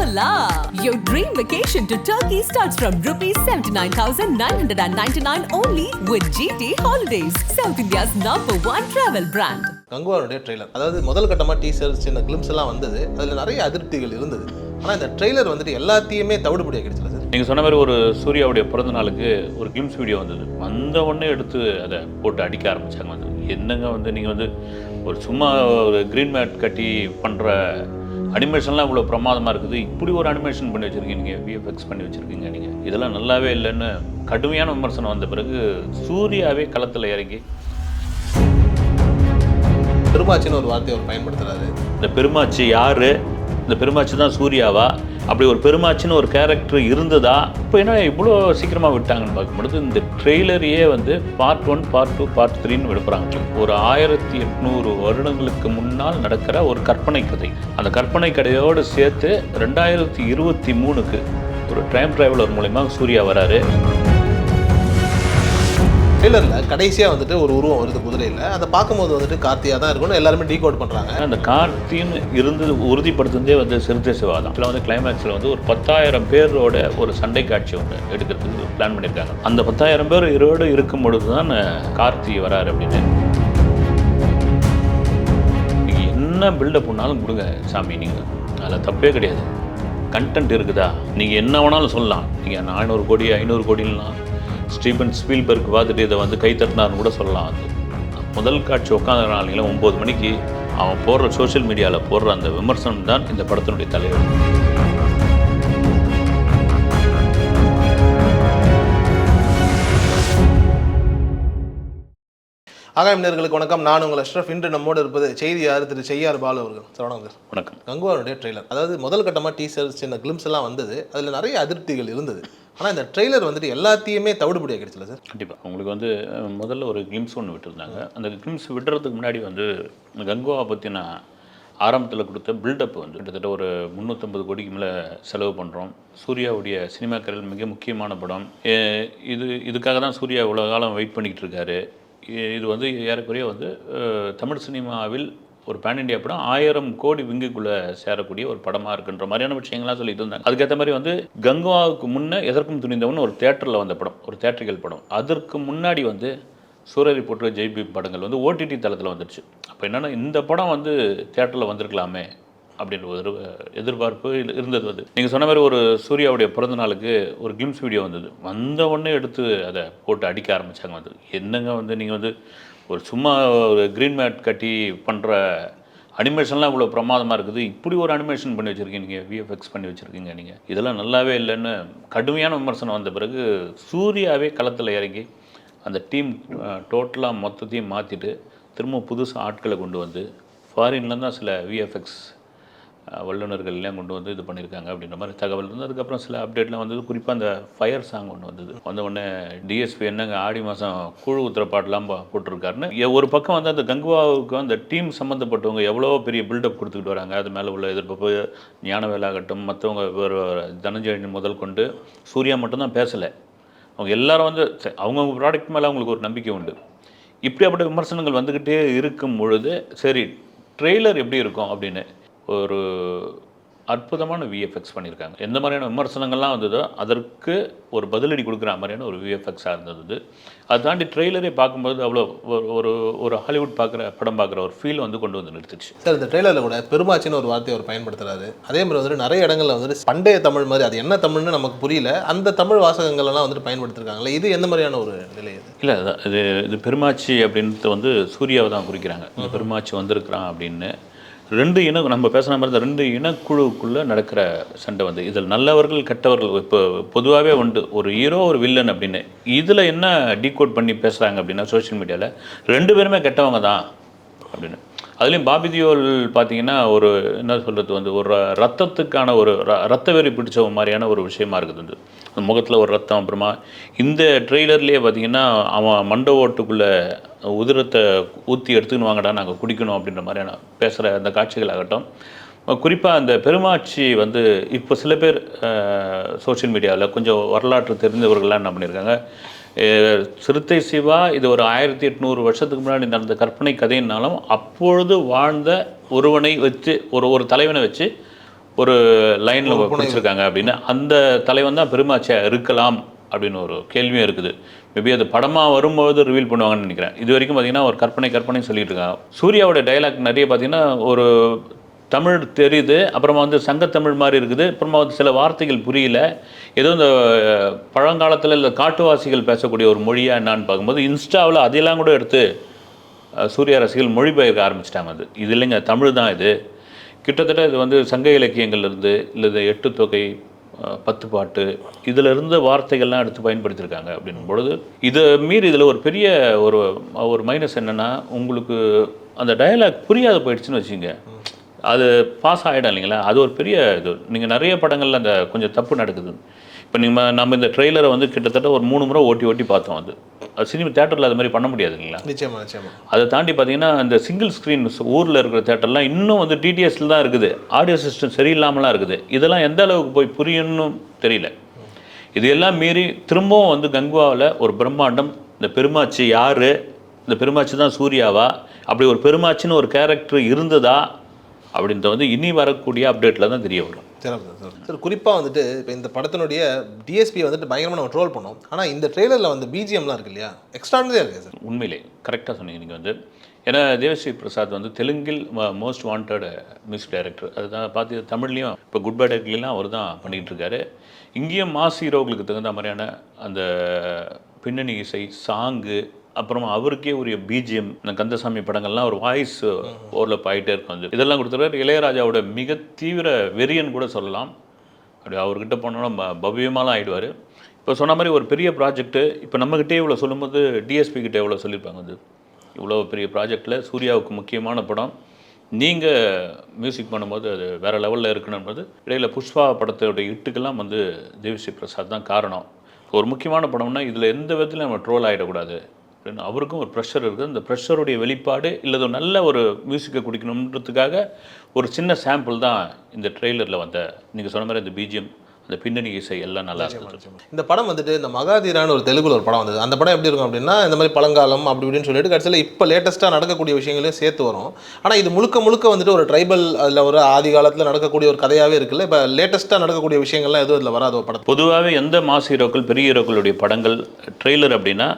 Hola! Your dream vacation to Turkey starts from rupees 79,999 only with GT Holidays, South India's #1 travel brand. கங்குவானுடைய trailer, அதாவது முதல் கட்டமாக teaser சின்ன glimpse எல்லாம் வந்தது. அதில் நிறைய அதிருப்திகள் இருந்தது. ஆனால் இந்த ட்ரெய்லர் வந்துட்டு எல்லாத்தையுமே தவிடுபடியாக கிடைச்சல சார். நீங்கள் சொன்ன மாதிரி ஒரு சூர்யாவுடைய பிறந்த நாளுக்கு ஒரு கிளிம்ஸ் வீடியோ வந்தது. வந்த உடனே எடுத்து அதை போட்டு அடிக்க ஆரம்பித்தாங்க. வந்து என்னங்க வந்து நீங்கள் வந்து ஒரு சும்மா ஒரு க்ரீன் மேட் கட்டி பண்ணுற அனிமேஷன்லாம் இவ்வளோ பிரமாதமாக இருக்குது, இப்படி ஒரு அனிமேஷன் பண்ணி வச்சுருக்கீங்க, விஎஃப்எக்ஸ் பண்ணி வச்சுருக்கீங்க நீங்கள், இதெல்லாம் நல்லாவே இல்லைன்னு கடுமையான விமர்சனம் வந்த பிறகு சூர்யாவே களத்தில் இறங்கி பெருமாச்சின்னு ஒரு வார்த்தையை அவர் பயன்படுத்துகிறாரு. இந்த பெருமாச்சி யார்? இந்த பெருமாச்சி தான் சூர்யாவா? அப்படி ஒரு பெருமாச்சின்னு ஒரு கேரக்டர் இருந்ததா? இப்போ என்ன இவ்வளோ சீக்கிரமாக விட்டாங்கன்னு பார்க்கும்பொழுது இந்த ட்ரெய்லரையே வந்து பார்ட் 1, பார்ட் 2, பார்ட் 3ன்னு விடுப்புறாங்க. ஒரு 1800 வருடங்களுக்கு முன்னால் நடக்கிற ஒரு கற்பனை கதை. அந்த கற்பனை கதையோடு சேர்த்து 2023க்கு ஒரு டைம் ட்ராவலர் மூலமா சூர்யா வராரு. ட்ரெய்லரில் கடைசியாக வந்துட்டு ஒரு உருவம் வருது குதிரையில். அதை பார்க்கும்போது வந்துட்டு கார்த்தியாக தான் இருக்கும்னு எல்லாருமே டீகோட் பண்ணுறாங்க. அந்த கார்த்தின்னு இருந்தது உறுதிப்படுத்துனதே வந்து சிறுத்தை சிவாதான். இதில் வந்து கிளைமேக்ஸில் வந்து ஒரு 10,000 பேரோட ஒரு சண்டை காட்சி ஒன்று எடுக்கிறதுக்கு பிளான் பண்ணியிருக்காங்க. அந்த 10,000 பேர் இருவோடு இருக்கும் பொழுது தான் கார்த்தி வராரு அப்படின்னு. நீங்கள் என்ன பில்டப் பண்ணாலும் கொடுங்க சாமி, நீங்கள் அதில் தப்பே கிடையாது. கண்டென்ட் இருக்குதா, நீங்கள் என்ன வேணாலும் சொல்லலாம். நீங்கள் 400 கோடி 500 கோடிலாம் ஸ்டீபன் ஸ்பீல்பர்க் பார்த்துட்டு இதை வந்து கை தட்டினார்னு கூட சொல்லலாம். அது முதல் காட்சி உட்காந்த நாளையில் 9 மணிக்கு அவன் போடுற சோஷியல் மீடியாவில் போடுற அந்த விமர்சனம் தான் இந்த படத்தினுடைய தலைவர். ஆகாயம் நேயர்களுக்கு வணக்கம். நான் உங்கள் அஷ்ரஃப். இன்று நம்மோடு இருப்பது செய்தியாளர் திரு செய்யார் பாலு அவர்கள். சார் வணக்கம் சார். வணக்கம். கங்குவானுடைய ட்ரெய்லர், அதாவது முதல் கட்டமாக டீசர் சின்ன கிளிம்ஸ் எல்லாம் வந்தது. அதில் நிறைய அதிருப்திகள் இருந்தது. ஆனால் இந்த ட்ரெய்லர் வந்துட்டு எல்லாத்தையுமே தவிடுபடியாக கிடைச்சல சார். கண்டிப்பாக உங்களுக்கு வந்து முதல்ல ஒரு கிளிம்ஸ் ஒன்று விட்டுருந்தாங்க. அந்த கிளிம்ஸ் விடுறதுக்கு முன்னாடி வந்து கங்குவாவை பற்றி நான் ஆரம்பத்தில் கொடுத்த பில்டப் வந்து கிட்டத்தட்ட ஒரு 350 கோடிக்கு மேலே செலவு பண்ணுறோம். சூர்யாவுடைய சினிமா கரியர் மிக முக்கியமான படம். இதுக்காக தான் சூர்யா இவ்வளோ காலம் வெயிட் பண்ணிக்கிட்டு இருக்காரு. இது வந்து ஏறக்குறைய வந்து தமிழ் சினிமாவில் ஒரு பேன் இண்டியா படம் 1000 கோடி விங்குக்குள்ளே சேரக்கூடிய ஒரு படமாக இருக்குன்ற மாதிரியான விஷயங்கள்லாம் சொல்லிட்டு இருந்தாங்க. அதுக்கேற்ற மாதிரி வந்து கங்குவாவுக்கு முன்னே எதற்கும் துணிந்தவன் ஒரு தேட்டரில் வந்த படம், ஒரு தேட்டரிக்கல் படம். அதற்கு முன்னாடி வந்து சூரரை போட்டு ஜெய்பி படங்கள் வந்து ஓடிடி தளத்தில் வந்துடுச்சு. அப்போ என்னென்னா இந்த படம் வந்து தேட்டரில் வந்திருக்கலாமே அப்படின்ற ஒரு எதிர்பார்ப்பு இருந்தது. வந்து நீங்கள் சொன்ன மாதிரி ஒரு சூர்யாவுடைய பிறந்த நாளுக்கு ஒரு கிளிம்ஸ் வீடியோ வந்தது. வந்த உடனே எடுத்து அதை போட்டு அடிக்க ஆரம்பித்தாங்க. வந்து என்னங்க வந்து நீங்கள் வந்து ஒரு சும்மா ஒரு க்ரீன் மேட் கட்டி பண்ணுற அனிமேஷன்லாம் இவ்வளோ பிரமாதமாக இருக்குது, இப்படி ஒரு அனிமேஷன் பண்ணி வச்சுருக்கீங்க, நீங்கள் விஎஃப்எக்ஸ் பண்ணி வச்சுருக்கீங்க, நீங்கள் இதெல்லாம் நல்லாவே இல்லைன்னு கடுமையான விமர்சனம் வந்த பிறகு சூர்யாவே களத்தில் இறங்கி அந்த டீம் டோட்டலாக மொத்தத்தையும் மாற்றிட்டு திரும்ப புதுசாக ஆட்களை கொண்டு வந்து ஃபாரின்லேருந்து தான் சில விஎஃப்எக்ஸ் வல்லுநர்கள் எல்லாம் கொண்டு வந்து இது பண்ணியிருக்காங்க அப்படின்ற மாதிரி தகவல் இருந்து. அதுக்கப்புறம் சில அப்டேட்லாம் வந்தது. குறிப்பாக அந்த ஃபயர் சாங் ஒன்று வந்தது. வந்த உடனே டிஎஸ்பி என்னங்க ஆடி மாதம் கூழ் ஊத்துற பாட்டெலாம் போட்டிருக்காருன்னு ஒரு பக்கம் வந்து அந்த கங்குவாவுக்கு அந்த டீம் சம்மந்தப்பட்டவங்க எவ்வளோ பெரிய பில்டப் கொடுத்துக்கிட்டு வராங்க. அது மேலே உள்ள எதிர்ப்பு ஞானவேலாகட்டும் மற்றவங்க தனஞ்சயன் முதல் கொண்டு சூர்யா மட்டும்தான் பேசலை. அவங்க எல்லாரும் வந்து அவங்கவுங்க ப்ராடக்ட் மேலே அவங்களுக்கு ஒரு நம்பிக்கை உண்டு. இப்படியாப்பட்ட விமர்சனங்கள் வந்துக்கிட்டே இருக்கும் பொழுது சரி ட்ரெய்லர் எப்படி இருக்கும் அப்படின்னு ஒரு அற்புதமான விஎஃப்எக்ஸ் பண்ணியிருக்காங்க. எந்த மாதிரியான விமர்சனங்கள்லாம் வந்ததோ அதற்கு ஒரு பதிலடி கொடுக்குற மாதிரியான ஒரு விஎஃப்எக்ஸாக இருந்தது. அதை தாண்டி ட்ரெய்லரே பார்க்கும்போது அவ்வளோ ஒரு ஹாலிவுட் படம் பார்க்குற ஒரு ஃபீல் வந்து கொண்டு வந்து நிறுத்துச்சு. சார் இந்த ட்ரெய்லரில் கூட பெருமாச்சின்னு ஒரு வார்த்தையை அவர் பயன்படுத்துகிறாரு. அதே மாதிரி வந்துட்டு நிறைய இடங்களில் வந்துட்டு பண்டைய தமிழ் மாதிரி, அது என்ன தமிழ்னு நமக்கு புரியல, அந்த தமிழ் வாசகங்கள்லாம் வந்துட்டு பயன்படுத்திருக்காங்களே, இது எந்த மாதிரியான ஒரு நிலை? இல்லை இது பெருமாச்சி அப்படின்றது வந்து சூர்யாவை தான் குறிக்கிறாங்க. இந்த பெருமாச்சி வந்திருக்கிறான் அப்படின்னு நம்ம பேசுகிற மாதிரி இந்த 2 இனக்குழுவுக்குள்ளே நடக்கிற சண்டை வந்து இதில் நல்லவர்கள் கெட்டவர்கள் இப்போ பொதுவாகவே உண்டு. ஒரு ஹீரோ ஒரு வில்லன் அப்படின்னு இதில் என்ன டீகோட் பண்ணி பேசுகிறாங்க அப்படின்னா சோஷியல் மீடியாவில் 2 பேருமே கெட்டவங்க தான் அப்படின்னு. அதுலேயும் பாபி தியோல் பார்த்தீங்கன்னா ஒரு என்ன சொல்கிறது வந்து ஒரு ரத்தத்துக்கான ஒரு ரத்த வெறி பிடிச்ச மாதிரியான ஒரு விஷயமா இருக்குது. வந்து அந்த முகத்தில் ஒரு ரத்தம். அப்புறமா இந்த ட்ரெய்லர்லேயே பார்த்தீங்கன்னா அவன் மண்டை ஓட்டுக்குள்ளே உதிரத்தை ஊற்றி எடுத்துன்னு வாங்கடா நாங்கள் குடிக்கணும் அப்படின்ற மாதிரியான பேசுகிற அந்த காட்சிகள் ஆகட்டும். குறிப்பாக அந்த பெருமாச்சி வந்து இப்போ சில பேர் சோஷியல் மீடியாவில் கொஞ்சம் வரலாற்று தெரிந்தவர்கள்லாம் என்ன பண்ணியிருக்காங்க, சிறுத்தை சிவா இது ஒரு 1800 வருஷத்துக்கு முன்னாடி நடந்த கற்பனை கதைன்னாலும் அப்பொழுது வாழ்ந்த ஒருவனை வச்சு ஒரு தலைவனை வச்சு ஒரு லைனில் பிடிச்சிருக்காங்க அப்படின்னு அந்த தலைவன் தான் பெருமாச்சியாக இருக்கலாம் அப்படின்னு ஒரு கேள்வியும் இருக்குது. மேபி அது படமாக வரும்போது ரிவீல் பண்ணுவாங்கன்னு நினைக்கிறேன். இது வரைக்கும் பார்த்தீங்கன்னா ஒரு கற்பனை சொல்லிட்டு இருக்காங்க. சூர்யாவோட டைலாக் நிறைய பார்த்தீங்கன்னா ஒரு தமிழ் தெரியுது, அப்புறமா வந்து சங்கத்தமிழ் மாதிரி இருக்குது, அப்புறமா வந்து சில வார்த்தைகள் புரியல, ஏதோ இந்த பழங்காலத்தில் இல்லை காட்டுவாசிகள் பேசக்கூடிய ஒரு மொழியாக என்னான்னு பார்க்கும்போது இன்ஸ்டாவில் அதெல்லாம் கூட எடுத்து சூர்யா ரசிகர்கள் மொழிபெயர்க்க ஆரம்பிச்சிட்டாங்க. இது இல்லைங்க, தமிழ் தான் இது. கிட்டத்தட்ட இது வந்து சங்க இலக்கியங்கள்லேருந்து இல்லை 8 தொகை 10 பாட்டு இதில் இருந்த வார்த்தைகள்லாம் எடுத்து பயன்படுத்தியிருக்காங்க அப்படின்னும் பொழுது இதை மீறி இதில் ஒரு பெரிய ஒரு மைனஸ் என்னென்னா, உங்களுக்கு அந்த டயலாக் புரியாத போயிடுச்சுன்னு வச்சுங்க, அது பாஸ் ஆகிடும் இல்லைங்களா. அது ஒரு பெரிய இது. நீங்கள் நிறைய படங்களில் அந்த கொஞ்சம் தப்பு நடக்குது. இப்போ நம்ம இந்த ட்ரெய்லரை வந்து கிட்டத்தட்ட ஒரு 3 முறை ஓட்டி பார்த்தோம். அது சினிமா தேட்டரில் அது மாதிரி பண்ண முடியாது இல்லைங்களா. நிச்சயமா. அதை தாண்டி பார்த்தீங்கன்னா இந்த சிங்கிள் ஸ்க்ரீன் ஊரில் இருக்கிற தேட்டர்லாம் இன்னும் வந்து டிடிஎஸ்ல தான் இருக்குது, ஆடியோ சிஸ்டம் சரியில்லாமலாம் இருக்குது. இதெல்லாம் எந்த அளவுக்கு போய் புரியணும்னு தெரியல. இது எல்லாம் மீறி திரும்பவும் வந்து கங்குவாவில் ஒரு பிரம்மாண்டம். இந்த பெருமாச்சி யார், இந்த பெருமாச்சி தான் சூர்யாவா, அப்படி ஒரு பெருமாச்சின்னு ஒரு கேரக்டர் இருந்ததா அப்படின்றத வந்து இனி வரக்கூடிய அப்டேட்டில் தான் தெரிய வரும். சார் குறிப்பாக வந்துட்டு இப்போ இந்த படத்தினுடைய டிஎஸ்பி வந்துட்டு பயங்கரமாக நம்ம ட்ரோல் பண்ணோம். ஆனால் இந்த ட்ரெய்லரில் வந்து பிஜிஎம்லாம் இருக்கு இல்லையா, எக்ஸ்ட்ரானரியாக இருக்குது சார். உண்மையிலே கரெக்டாக சொன்னீங்க நீங்கள் வந்து. ஏன்னா தேவஸ்ரீ பிரசாத் வந்து தெலுங்கில் மோஸ்ட் வாண்டட் மியூசிக் டைரக்டர். அதுதான் பார்த்து தமிழ்லேயும் இப்போ குட் பை டேக்லாம் அவர் தான் பண்ணிகிட்டு இருக்காரு. இங்கேயும் மாஸ் ஹீரோக்களுக்கு தகுந்த மாதிரியான அந்த பின்னணி இசை சாங்கு, அப்புறமா அவருக்கே உரிய பிஜிஎம், இந்த கந்தசாமி படங்கள்லாம் ஒரு வாய்ஸ் ஓரளவு ஆகிட்டே இருக்கும். வந்து இதெல்லாம் கொடுத்துருக்காரு. இளையராஜாவோட மிக தீவிர வெறியன் கூட சொல்லலாம். அப்படி அவர்கிட்ட போனோன்னா பவ்யமாலாம் ஆகிடுவார். இப்போ சொன்ன மாதிரி ஒரு பெரிய ப்ராஜெக்ட்டு இப்போ நம்மக்கிட்டே இவ்வளோ சொல்லும்போது டிஎஸ்பி கிட்டே எவ்வளோ சொல்லியிருப்பாங்க. வந்து இவ்வளோ பெரிய ப்ராஜெக்டில் சூர்யாவுக்கு முக்கியமான படம், நீங்கள் மியூசிக் பண்ணும்போது அது வேறு லெவலில் இருக்கணும்போது இடையில் புஷ்பா படத்தோட இட்டுக்கெல்லாம் வந்து தேவிஸ்ரீ பிரசாத் தான் காரணம். ஒரு முக்கியமான படம்னா இதில் எந்த விதத்தில் நம்ம ட்ரோல் ஆகிடக்கூடாது அப்படின்னு அவருக்கும் ஒரு ப்ரெஷர் இருக்குது. அந்த ப்ரெஷருடைய வெளிப்பாடு இல்லை நல்ல ஒரு மியூசிக்கை குடிக்கணுன்றதுக்காக ஒரு சின்ன சாம்பிள் தான் இந்த ட்ரெய்லரில் வந்த நீங்கள் சொன்ன மாதிரி இந்த பிஜிஎம், அந்த பின்னணி இசை எல்லாம் நல்லா இருந்துச்சு. இந்த படம் வந்துட்டு இந்த மகாதீரான்னு ஒரு தெலுங்குல ஒரு படம் வந்தது. அந்த படம் எப்படி இருக்கும் அப்படின்னா இந்த மாதிரி பழங்காலம் அப்படி இப்படின்னு சொல்லிட்டு கடைசியில் இப்போ லேட்டஸ்ட்டாக நடக்கக்கூடிய விஷயங்களையும் சேர்த்து வரும். ஆனால் இது முழுக்க வந்துட்டு ஒரு ட்ரைபல், அதில் ஒரு ஆதி காலத்தில் நடக்கக்கூடிய ஒரு கதையாகவே இருக்குல்ல. இப்போ லேட்டஸ்ட்டாக நடக்கக்கூடிய விஷயங்கள்லாம் எதுவும் இதில் வராத படம். பொதுவாகவே எந்த மாஸ் ஹீரோக்கள் பெரிய ஹீரோக்களுடைய படங்கள் ட்ரெய்லர் அப்படின்னா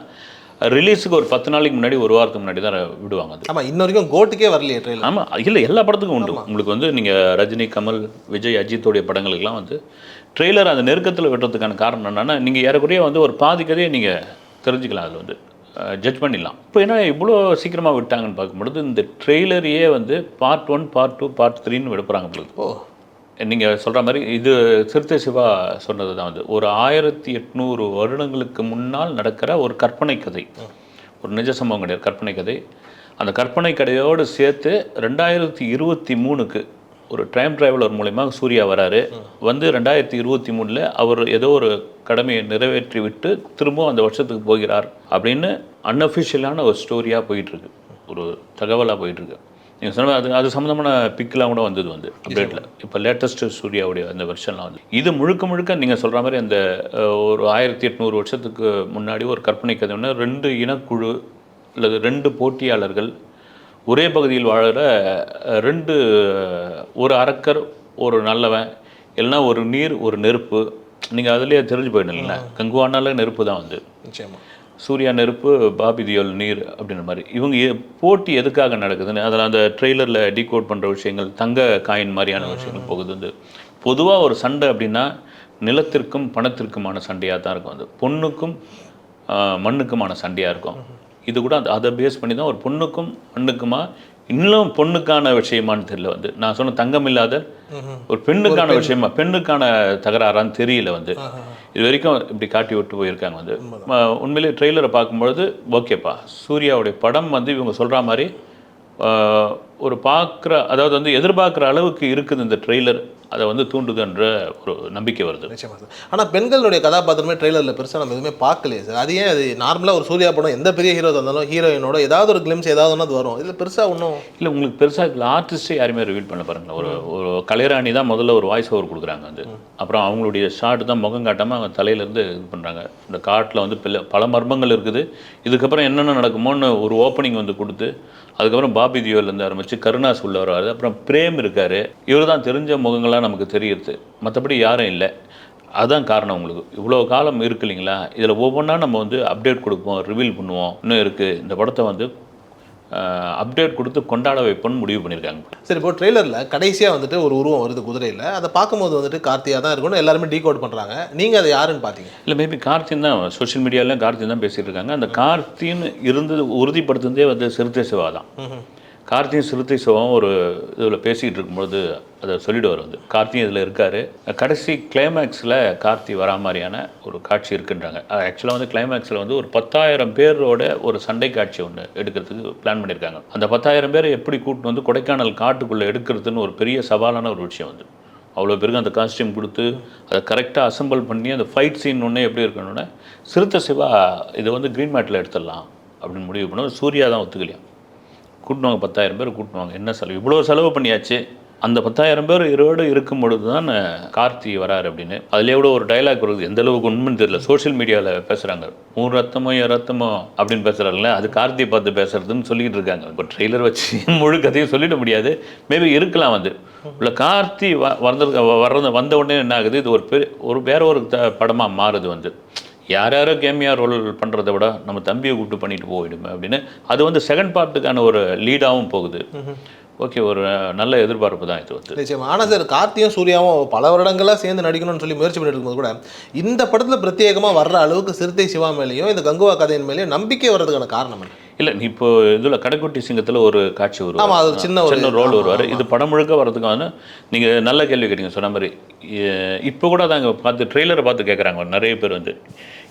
ரிலீஸுக்கு ஒரு 10 நாளைக்கு முன்னாடி, ஒரு வாரத்துக்கு முன்னாடி தான் விடுவாங்க. அது ஆமாம், இன்ன வரைக்கும் கோட்டுக்கே வரலையே ட்ரெய்லர். ஆமாம், இல்லை எல்லா படத்துக்கும் உண்டு. உங்களுக்கு வந்து நீங்கள் ரஜினி, கமல், விஜய், அஜித்தோடைய படங்களுக்கெல்லாம் வந்து ட்ரெய்லர் அந்த நெருக்கத்தில் விடுறதுக்கான காரணம் என்னென்னா, நீங்கள் ஏறக்குறைய வந்து ஒரு பாதி கதையை நீங்கள் தெரிஞ்சுக்கலாம், அதில் வந்து ஜட்ஜ் பண்ணிடலாம். இப்போ என்ன இவ்வளோ சீக்கிரமாக விட்டாங்கன்னு பார்க்கும்பொழுது இந்த ட்ரெய்லரையே வந்து பார்ட் 1, பார்ட் 2, பார்ட் 3ன்னு விடுப்புறாங்க உங்களுக்கு. நீங்கள் சொல்கிற மாதிரி இது சிறுத்தை சிவா சொன்னது தான். வந்து ஒரு 1800 வருடங்களுக்கு முன்னால் நடக்கிற ஒரு கற்பனை கதை, ஒரு நிஜ சம்பவம் கிடையாது, கற்பனை கதை. அந்த கற்பனை கதையோடு சேர்த்து 2023க்கு ஒரு டைம் ட்ராவலர் மூலயமா சூர்யா வராரு. வந்து 2023 அவர் ஏதோ ஒரு கடமையை நிறைவேற்றி விட்டு திரும்பவும் அந்த வருஷத்துக்கு போகிறார் அப்படின்னு அன்அஃபிஷியலான ஒரு ஸ்டோரியாக போயிட்டுருக்கு, ஒரு தகவலாக போயிட்டுருக்கு. நீங்கள் சொன்ன அது சம்மந்தமான பிக்கெலாம் கூட வந்தது வந்து அப்டேட்டில். இப்போ லேட்டஸ்ட்டு சூர்யாவுடைய அந்த வெர்ஷன்லாம் வந்து இது முழுக்க நீங்கள் சொல்கிற மாதிரி அந்த ஒரு 1800 வருஷத்துக்கு முன்னாடி ஒரு கற்பனை கதைன்னா 2 இனக்குழு அல்லது 2 போட்டியாளர்கள் ஒரே பகுதியில் வாழ்கிற 2, ஒரு அரக்கர் ஒரு நல்லவன், இல்லைன்னா ஒரு நீர் ஒரு நெருப்பு. நீங்கள் அதுலேயே தெரிஞ்சு போயிடும் இல்லைங்களா, கங்குவானால நெருப்பு தான் வந்து, சூர்யா நெருப்பு, பாபி தியோல் நீர் அப்படின்ற மாதிரி. இவங்க போட்டி எதுக்காக நடக்குதுன்னு அதில் அந்த ட்ரெய்லரில் டீகோட் பண்ணுற விஷயங்கள், தங்க காயின் மாதிரியான விஷயங்கள் போகுது. வந்து பொதுவாக ஒரு சண்டை அப்படின்னா நிலத்திற்கும் பணத்திற்குமான சண்டையாக தான் இருக்கும். அது பொண்ணுக்கும் மண்ணுக்குமான சண்டையாக இருக்கும். இது கூட அதை பேஸ் பண்ணி தான் ஒரு பொண்ணுக்கும் மண்ணுக்குமா, இன்னும் பொண்ணுக்கான விஷயமானு தெரியல. வந்து நான் சொன்ன தங்கம் இல்லாத ஒரு பெண்ணுக்கான விஷயமா, பெண்ணுக்கான தகராறான்னு தெரியல. வந்து இது வரைக்கும் இப்படி காட்டி விட்டு போயிருக்காங்க. வந்து உண்மையிலேயே ட்ரெய்லரை பார்க்கும்பொழுது ஓகேப்பா, சூர்யாவுடைய படம் வந்து இவங்க சொல்கிற மாதிரி ஒரு பார்க்குற, அதாவது வந்து எதிர்பார்க்குற அளவுக்கு இருக்குது இந்த ட்ரெய்லர், அதை வந்து தூண்டுதுன்ற ஒரு நம்பிக்கை வருது. நிச்சயமாக சார். ஆனால் பெண்களுடைய கதாபாத்திரமே ட்ரெய்லரில் பெருசாக நம்ம எதுவுமே பார்க்கலையே சார். அது ஏன்? அது நார்மலாக ஒரு சூர்யா படம் எந்த பெரிய ஹீரோ இருந்தாலும் ஹீரோயினோட ஏதாவது ஒரு கிளிம்ஸ் ஏதாவது ஒன்று வரும். இதில் பெருசாக ஒன்றும் இல்லை. உங்களுக்கு பெருசாக இதில் ஆர்டிஸ்ட்டே யாருமே ரிவீல் பண்ண பாருங்களேன். ஒரு கலைராணி தான் முதல்ல ஒரு வாய்ஸ் ஓவர் கொடுக்குறாங்க. வந்து அப்புறம் அவங்களுடைய ஷார்ட் தான் முகம் காட்டாமல் அவங்க தலையிலேருந்து இது பண்ணுறாங்க. இந்த காட்டில் வந்து பல மர்மங்கள் இருக்குது, இதுக்கப்புறம் என்னென்ன நடக்குமோன்னு ஒரு ஓப்பனிங் வந்து கொடுத்து, அதுக்கப்புறம் பாபி தியோலேருந்து ஆரம்பித்து கருணாஸ் உள்ள வராது, அப்புறம் பிரேம் இருக்கார். இவர் தான் தெரிஞ்ச முகங்களான தான் நமக்கு தெரியுது, மற்றபடி யாரும் இல்லை. அதுதான் காரணம். உங்களுக்கு இவ்வளோ காலம் இருக்கு இல்லைங்களா, இதில் ஒவ்வொன்றா நம்ம வந்து அப்டேட் கொடுப்போம், ரிவீல் பண்ணுவோம். இன்னும் இருக்குது, இந்த படத்தை வந்து அப்டேட் கொடுத்து கொண்டாட வைப்போன்னு முடிவு பண்ணியிருக்காங்க. சரி, இப்போ ட்ரெய்லரில் கடைசியாக வந்துட்டு ஒரு உருவம் வருது குதிரையில், அதை பார்க்கும்போது வந்துட்டு கார்த்தியாக தான் இருக்குன்னு எல்லாருமே டீகோட் பண்ணுறாங்க. நீங்கள் அதை யாருன்னு பார்த்தீங்க? இல்லை, மேபி கார்த்தின் தான், சோஷியல் மீடியாவிலும் கார்த்தின் தான் பேசிகிட்டு இருக்காங்க. அந்த கார்த்தின்னு இருந்தது உறுதிப்படுத்துனதே வந்து சிறுத்தை சிவா தான். கார்த்தியும் சிறுத்தை சிவாவும் ஒரு இதில் பேசிக்கிட்டு இருக்கும்போது அதை சொல்லிடுவார் வந்து, கார்த்தியும் இதில் இருக்கார். கடைசி கிளைமேக்ஸில் கார்த்தி வரா மாதிரியான ஒரு காட்சி இருக்குன்றாங்க. ஆக்சுவலாக வந்து கிளைமேக்ஸில் வந்து ஒரு 10,000 பேரோட ஒரு சண்டை காட்சி ஒன்று எடுக்கிறதுக்கு பிளான் பண்ணியிருக்காங்க. அந்த 10,000 பேரை எப்படி கூட்டிட்டு வந்து கொடைக்கானல் காட்டுக்குள்ளே எடுக்கிறதுன்னு ஒரு பெரிய சவாலான ஒரு விஷயம் வந்து, அவ்வளோ பேருக்கு அந்த காஸ்டியூம் கொடுத்து அதை கரெக்டாக அசம்பிள் பண்ணி அந்த ஃபைட் சீன் ஒன்றே எப்படி இருக்கணும்னா, சிறுத்தை சிவா இதை வந்து க்ரீன் மேட்டில் எடுத்துடலாம் அப்படின்னு முடிவு பண்ணுவோம். சூர்யா தான் ஒத்துக்கலையாம். கூட்டினுவாங்க, 10,000 பேர் கூட்டினுவாங்க, என்ன செலவு, இவ்வளோ செலவு பண்ணியாச்சு, அந்த 10,000 பேர் இருவோடு இருக்கும் பொழுது தான் கார்த்தி வராரு அப்படின்னு. அதில் எவ்வளோ ஒரு டைலாக் வருது, எந்த அளவுக்கு உண்மைன்னு தெரியல. சோஷியல் மீடியாவில் பேசுகிறாங்க, 3 ரத்தமோ 2 ரத்தமோ அப்படின்னு பேசுகிறாங்களே, அது கார்த்தியை பார்த்து பேசுறதுன்னு சொல்லிக்கிட்டு இருக்காங்க. இப்போ ட்ரெய்லர் வச்சு முழு கதையும் சொல்லிட முடியாது, மேபி இருக்கலாம் வந்து. இல்லை, கார்த்தி வந்த உடனே என்ன ஆகுது, இது ஒரு வேற ஒரு படமாக மாறுது வந்து. யாரோ கேமியா ரோல் பண்ணுறத விட நம்ம தம்பியை கூப்பிட்டு பண்ணிட்டு போயிடுமே அப்படின்னு. அது வந்து செகண்ட் பார்ட்டுக்கான ஒரு லீடாகவும் போகுது. ஓகே, ஒரு நல்ல எதிர்பார்ப்பு தான் இது வந்து. நிச்சயமா. ஆனால் சார், கார்த்தியும் சூர்யாவும் பல வருடங்களாக சேர்ந்து நடிக்கணும்னு சொல்லி முயற்சி பண்ணிட்டு இருக்கும்போது கூட இந்த படத்தில் பிரத்யேகமாக வர்ற அளவுக்கு சிறுத்தை சிவா மேலேயும் இந்த கங்குவா கதையின் மேலேயும் நம்பிக்கை வர்றதுக்கான காரணம் என்ன? இல்லை, நீ இப்போ இதில் கடைக்குட்டி சிங்கத்தில் ஒரு காட்சி வரும். ஆமாம், அது சின்ன ரோல் வருவார். இது படம் முழுக்க வர்றதுக்கான நீங்கள் நல்ல கேள்வி கேட்டீங்க. சொன்ன மாதிரி இப்போ கூட தாங்க பார்த்து ட்ரெய்லரை பார்த்து கேட்குறாங்க நிறைய பேர் வந்து,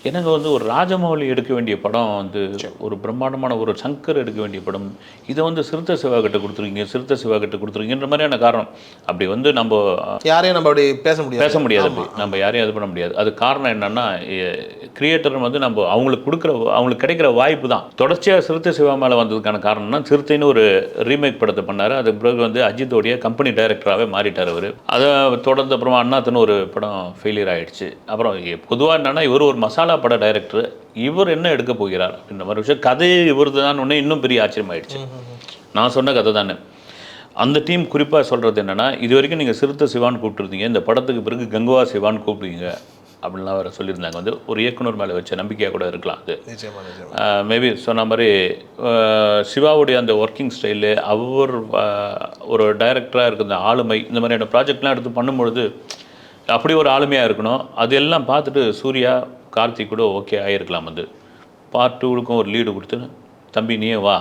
எனக்கு வந்து ஒரு ராஜமௌலி எடுக்க வேண்டிய படம் வந்து, ஒரு பிரம்மாண்டமான ஒரு சங்கர் எடுக்க வேண்டிய படம், இதை வந்து சிறுத்தை சிவா கிட்ட கொடுத்துருக்கீங்கன்ற மாதிரியான காரணம். அப்படி வந்து நம்ம யாரையும் நம்ம அப்படி பேச முடியாது அப்படி நம்ம யாரையும் இது பண்ண முடியாது. அது காரணம் என்னன்னா, கிரியேட்டர் வந்து நம்ம அவங்களுக்கு கிடைக்கிற வாய்ப்பு தான். தொடர்ச்சியாக சிறுத்தை சிவா மேலே வந்ததுக்கான காரணம்னா, சிறுத்தைன்னு ஒரு ரீமேக் படத்தை பண்ணார். அதுக்கு பிறகு வந்து அஜித்தோடைய கம்பெனி டைரக்டராகவே மாறிட்டார் அவர். அதை தொடர்ந்து அப்புறமா அண்ணாத்துன்னு ஒரு படம் ஃபெயிலியர் ஆகிடுச்சு. அப்புறம் பொதுவாக என்னென்னா, இவர் ஒரு மசாலா பட டைரக்டர், இவர் என்ன எடுக்க போகிறார் அப்படின்ற மாதிரி விஷயம். கதையை இவர் தான் ஒன்று இன்னும் பெரிய ஆச்சரியமாயிடுச்சு. நான் சொன்ன கதை தானே. அந்த டீம் குறிப்பாக சொல்கிறது என்னென்னா, இது வரைக்கும் நீங்கள் சிறுத்தை சிவான்னு கூப்பிட்டுருந்தீங்க, இந்த படத்துக்கு பிறகு கங்குவா சிவான்னு கூப்பிடுவீங்க அப்படின்லாம் வேறு சொல்லியிருந்தாங்க. வந்து ஒரு இயக்குனர் மேலே வச்ச நம்பிக்கையாக கூட இருக்கலாம் அது. மேபி சொன்ன மாதிரி சிவாவுடைய அந்த ஒர்க்கிங் ஸ்டைலு, அவர் ஒரு டைரக்டராக இருக்கிற ஆளுமை, இந்த மாதிரியான ப்ராஜெக்ட்லாம் எடுத்து பண்ணும்பொழுது அப்படி ஒரு ஆளுமையாக இருக்கணும். அது எல்லாம் பார்த்துட்டு சூர்யா கார்த்திக் கூட ஓகே ஆகிருக்கலாம். வந்து பார்ட் 2க்கும் ஒரு லீடு கொடுத்து, தம்பி நீயே வா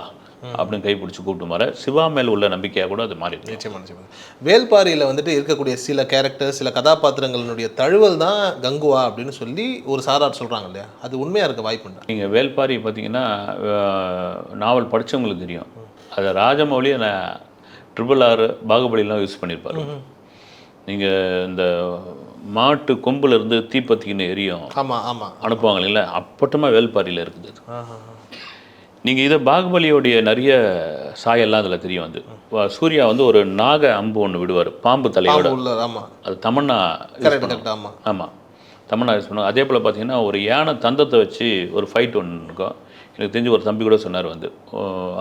அப்படின்னு கைப்பிடிச்சி கூப்பிட்டு மாற சிவா மேல் உள்ள நம்பிக்கையாக கூட அது மாறி. நிச்சயமாக. வேல்பாரியில் வந்துட்டு இருக்கக்கூடிய சில கேரக்டர், சில கதாபாத்திரங்களுடைய தழுவல் தான் கங்குவா அப்படின்னு சொல்லி ஒரு சாரார் சொல்கிறாங்க இல்லையா, அது உண்மையாக இருக்க வாய்ப்புண்டா? நீங்கள் வேல்பாரி பார்த்தீங்கன்னா, நாவல் படித்தவங்களுக்கு தெரியும். அதை ராஜமௌலியை RRR பாகுபலிலாம் யூஸ் பண்ணியிருப்பார். நீங்கள் இந்த மாட்டு கொம்புலேருந்து தீப்பத்தின்னு எரியும் அனுப்புவாங்க இல்லைங்களா, அப்பட்டமாக வேல்பாரியில் இருக்குது. நீங்கள் இதை பாகுபலியோடைய நிறைய சாயெல்லாம் அதில் தெரியும். வந்து சூர்யா வந்து ஒரு நாக அம்பு ஒன்று விடுவார், பாம்பு தலையோட. அது தமன்னா. ஆமாம், தமன்னா யூஸ் பண்ணுவாங்க. அதே போல் பார்த்தீங்கன்னா, ஒரு யானை தந்தத்தை வச்சு ஒரு ஃபைட் ஒன்று இருக்கும். எனக்கு தெரிஞ்சு ஒரு தம்பி கூட சொன்னார் வந்து,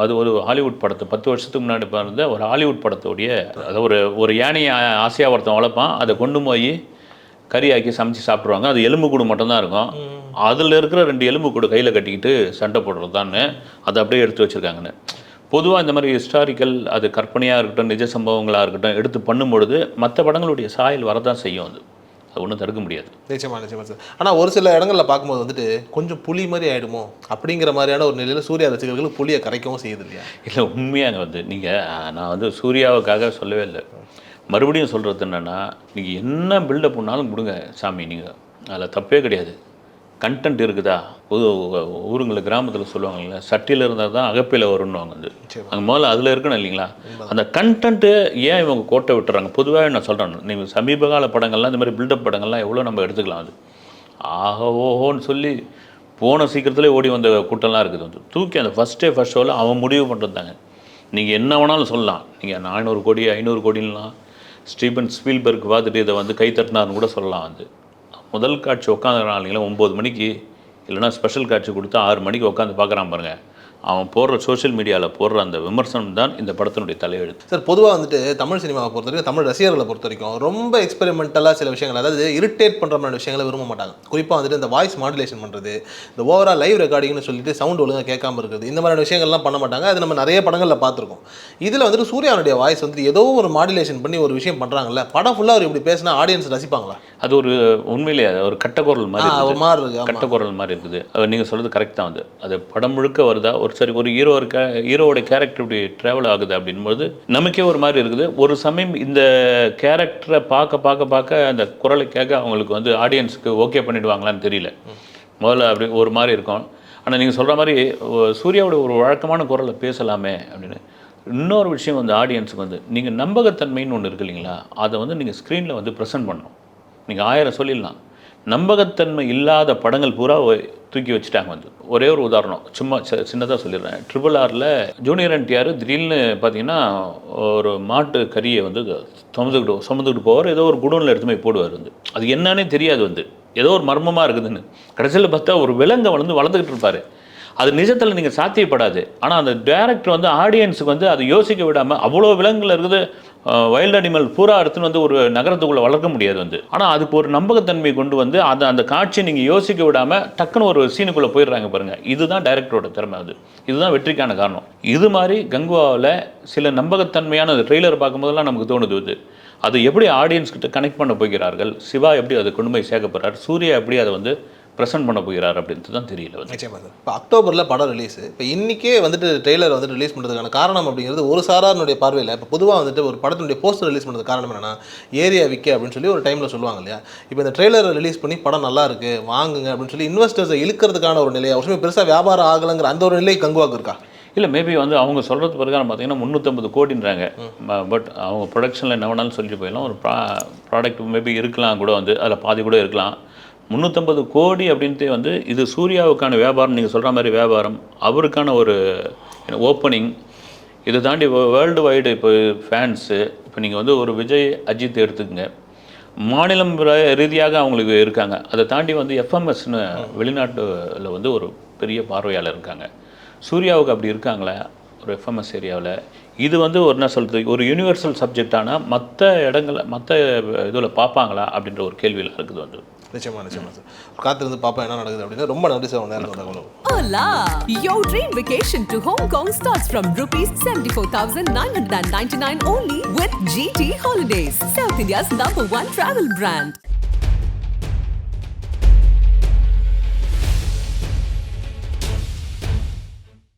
அது ஒரு ஹாலிவுட் படத்தை 10 வருஷத்துக்கு முன்னாடி பார்த்த ஒரு ஹாலிவுட் படத்தோடைய, அதாவது ஒரு யானையை ஆசையாக ஒருத்தன் வளர்ப்பான், அதை கொண்டு போய் கறியாக்கி சமைச்சு சாப்பிட்ருவாங்க. அது எலும்பு கூடு மட்டும்தான் இருக்கும். அதில் இருக்கிற 2 எலும்பு கூடு கையில் கட்டிக்கிட்டு சண்டை போடுறது தான்னு அதை அப்படியே எடுத்து வச்சுருக்காங்கன்னு. பொதுவாக இந்த மாதிரி ஹிஸ்டாரிக்கல், அது கற்பனையாக இருக்கட்டும், நிஜ சம்பவங்களாக இருக்கட்டும், எடுத்து பண்ணும்பொழுது மற்ற படங்களுடைய சாயல் வரதான் செய்யும். அது ஒன்றும் தடுக்க முடியாது. நிச்சயமாக சார். ஆனால் ஒரு சில இடங்களில் பார்க்கும்போது வந்துட்டு கொஞ்சம் புலி மாதிரி ஆகிடுமோ அப்படிங்கிற மாதிரியான ஒரு நிலையில் சூர்யா ரசிகர்கள் புலியை கரைக்கவும் செய்யுது இல்லையா? இல்லை, உண்மையாக வந்து நீங்கள், நான் வந்து சூர்யாவுக்காக சொல்லவே இல்லை. மறுபடியும் சொல்கிறது என்னென்னா, நீங்கள் என்ன பில்டப் பண்ணாலும் கொடுங்க சாமி, நீங்கள் அதில் தப்பே கிடையாது. கண்டென்ட் இருக்குதா? ஊருங்களில் கிராமத்தில் சொல்லுவாங்கல்ல, சட்டியில் இருந்தால் தான் அகப்பையில் வரும்னுவாங்க. வந்து அங்கே முதல்ல அதில் இருக்கணும் இல்லைங்களா? அந்த கண்டென்ட்டு ஏன் இவங்க கோட்டை விட்டுறாங்க? பொதுவாக நான் சொல்கிறேன், நீங்கள் சமீப கால படங்கள்லாம் இந்த மாதிரி பில்டப் படங்கள்லாம் எவ்வளோ நம்ம எடுத்துக்கலாம். அது ஓஹோன்னு சொல்லி போன சீக்கிரத்துலேயே ஓடி வந்த கூட்டம்லாம் இருக்குது. வந்து தூக்கி அந்த ஃபஸ்ட் ஷோவில் அவன் முடிவு பண்ணுறது தாங்க. நீங்கள் என்ன வேணாலும் சொல்லலாம். நீங்கள் 400 கோடி 500 கோடின்லாம் ஸ்டீபன் ஸ்பீல்பர்க் பார்த்துட்டு இதை வந்து கை தட்டினார்னு கூட சொல்லலாம். வந்து முதல் காட்சி உட்காந்துக்கிறான் இல்லைங்களா, 9 மணிக்கு, இல்லைனா ஸ்பெஷல் காட்சி கொடுத்து 6 மணிக்கு உட்காந்து பார்க்குறான் பாருங்கள். அவன் போடுற சோஷியல் மீடியாவில் போடுற அந்த விமர்சனம் தான் இந்த படத்தினுடைய தலையெழுத்து. சார் பொதுவாக வந்துட்டு தமிழ் சினிமாவை பொறுத்த வரைக்கும், தமிழ் ரசிகர்களை பொறுத்த வரைக்கும் ரொம்ப எக்ஸ்பெரிமெண்டலாக சில விஷயங்கள், அதாவது இரிட்டேட் பண்ணுற மாதிரி விஷயங்களை விரும்ப மாட்டாங்க. குறிப்பாக வந்துட்டு இந்த வாய்ஸ் மாடுலேஷன் பண்ணுறது, இந்த ஓவரால் லைவ் ரெக்கார்டிங்னு சொல்லிட்டு சவுண்ட் ஒழுங்காக கேட்காம இருக்குது, இந்த மாதிரியான விஷயங்கள்லாம் பண்ண மாட்டாங்க. அது நம்ம நிறைய படங்களில் பார்த்துருக்கோம். இதில் வந்துட்டு சூர்யாவுடைய வாய்ஸ் வந்துட்டு ஏதோ ஒரு மாடுலேஷன் பண்ணி ஒரு விஷயம் பண்ணுறாங்கல்ல, படம் ஃபுல்லாக அவர் இப்படி பேசினா ஆடியன்ஸ் ரசிப்பாங்களா? அது ஒரு உண்மையிலேயே ஒரு கட்டக்குரல் மாதிரி இருக்குது. கட்டக்குரல் மாதிரி இருக்குது. நீங்கள் சொல்கிறது கரெக்ட் தான். அது படம் முழுக்க வருதா, ஒரு ஹீரோவோட கேரக்டர் இப்படி ட்ராவல் ஆகுது அப்படின்போது நமக்கே ஒரு மாதிரி இருக்குது. ஒரு சமயம் இந்த கேரக்டரை பார்க்க அந்த குரலை கேட்க அவங்களுக்கு வந்து ஆடியன்ஸுக்கு ஓகே பண்ணிடுவாங்களான்னு தெரியல. முதல்ல அப்படி ஒரு மாதிரி இருக்கும். ஆனால் நீங்கள் சொல்கிற மாதிரி சூர்யாவோட ஒரு வழக்கமான குரலை பேசலாமே அப்படின்னு. இன்னொரு விஷயம் வந்து ஆடியன்ஸுக்கு வந்து நீங்கள் நம்பகத்தன்மைன்னு ஒன்று இருக்கு இல்லைங்களா, அதை வந்து நீங்கள் ஸ்க்ரீனில் வந்து ப்ரெசென்ட் பண்ணணும். நீங்கள் 1000 சொல்லிடலாம், நம்பகத்தன்மை இல்லாத படங்கள் பூரா தூக்கி வச்சுட்டாங்க. வந்து ஒரே ஒரு உதாரணம் சும்மா சின்னதாக சொல்லிடுறேன். RRR ஜூனியர் NTR திடீர்னு பார்த்தீங்கன்னா ஒரு மாட்டு கறியை வந்து சுமந்துக்கிட்டு போவார். ஏதோ ஒரு குடோனில் எடுத்து போய் போடுவார். வந்து அது என்னன்னே தெரியாது. வந்து ஏதோ ஒரு மர்மமாக இருக்குதுன்னு கடைசியில் பார்த்தா ஒரு விலங்கை வளர்ந்துக்கிட்டு இருப்பார். அது நிஜத்தில் நீங்கள் சாத்தியப்படாது. ஆனால் அந்த டைரக்டர் வந்து ஆடியன்ஸுக்கு வந்து அதை யோசிக்க விடாமல் அவ்வளோ விலங்குகள் இருக்குது, வைல்ட் அனிமல் பூரா எடுத்துன்னு வந்து ஒரு நகரத்துக்குள்ளே வளர்க்க முடியாது. வந்து ஆனால் அதுக்கு ஒரு நம்பகத்தன்மை கொண்டு வந்து அந்த காட்சியை நீங்கள் யோசிக்க விடாமல் டக்குன்னு ஒரு சீனுக்குள்ளே போயிடுறாங்க பாருங்கள். இதுதான் டைரக்டரோட திறமை. இதுதான் வெற்றிக்கான காரணம். இது மாதிரி கங்குவாவில் சில நம்பகத்தன்மையான ட்ரெய்லர் பார்க்கும்போதெல்லாம் நமக்கு தோணுது. அது எப்படி ஆடியன்ஸ்கிட்ட கனெக்ட் பண்ண போகிறார்கள், சிவா எப்படி அதை கொண்டு போய் சேர்க்க போகிறார், சூர்யா எப்படி அதை வந்து ப்ரெசென்ட் பண்ண போகிறார் அப்படின்ட்டு தான் தெரியல. நிச்சயமாக சார். இப்போ அக்டோபரில் படம் ரிலீஸ். இப்போ இன்றைக்கே வந்துட்டு ட்ரெய்லர் வந்துட்டு ரிலீஸ் பண்ணுறதுக்கான காரணம் அப்படிங்கிறது ஒரு சாராருடைய பார்வையில், இப்போ பொதுவாக வந்துட்டு ஒரு படத்தினுடைய போஸ்டர் ரிலீஸ் பண்ணுறது காரணம் என்னென்னா ஏரியா விற்க அப்படின்னு சொல்லி ஒரு டைமில் சொல்லுவாங்க இல்லையா. இப்போ இந்த ட்ரெய்லரை ரிலீஸ் பண்ணி படம் நல்லா இருக்குது வாங்குங்க அப்படின்னு சொல்லி இன்வெஸ்டர்ஸை இழுக்கிறதுக்கான ஒரு நிலையை, அவசியமே பெருசாக வியாபாரம் ஆகலைங்கிற அந்த ஒரு நிலை கங்குவாக்கு இருக்கா? இல்லை, மேபி வந்து அவங்க சொல்கிறது பிரகாரம் பார்த்தீங்கன்னா 350 கோடின்றாங்க. பட் அவங்க ப்ரொடக்ஷனில் என்ன வேணாலும் சொல்லிட்டு போயிடலாம். ஒரு ப்ராடக்ட் மேபி இருக்கலாம் கூட, வந்து அதில் பாதி கூட இருக்கலாம். 350 கோடி அப்படின்ட்டு வந்து இது சூர்யாவுக்கான வியாபாரம். நீங்கள் சொல்கிற மாதிரி வியாபாரம், அவருக்கான ஒரு ஓப்பனிங், இதை தாண்டி வேர்ல்டு வைடு இப்போ ஃபேன்ஸு. இப்போ நீங்கள் வந்து ஒரு விஜய் அஜித் எடுத்துக்கங்க, மாநிலம் ரீதியாக அவங்களுக்கு இருக்காங்க. அதை தாண்டி வந்து FMSன்னு வெளிநாட்டில் வந்து ஒரு பெரிய பார்வையாளர் இருக்காங்க. சூர்யாவுக்கு அப்படி இருக்காங்களே ஒரு FMS ஏரியாவில்? இது வந்து ஒரு என்ன சொல்கிறது, ஒரு யூனிவர்சல் சப்ஜெக்டான மற்ற இடங்களை மற்ற இதில் பார்ப்பாங்களா அப்படின்ற ஒரு கேள்வியில் இருக்குது. வந்து நிச்சயமா சார். காத்திருந்து பாப்பா என்ன நடக்குது அப்படின்னு. ரொம்ப நன்றி sir. Hola! Your dream vacation to Hong Kong starts from ₹74,999 only with GT Holidays, South India's #1 travel brand.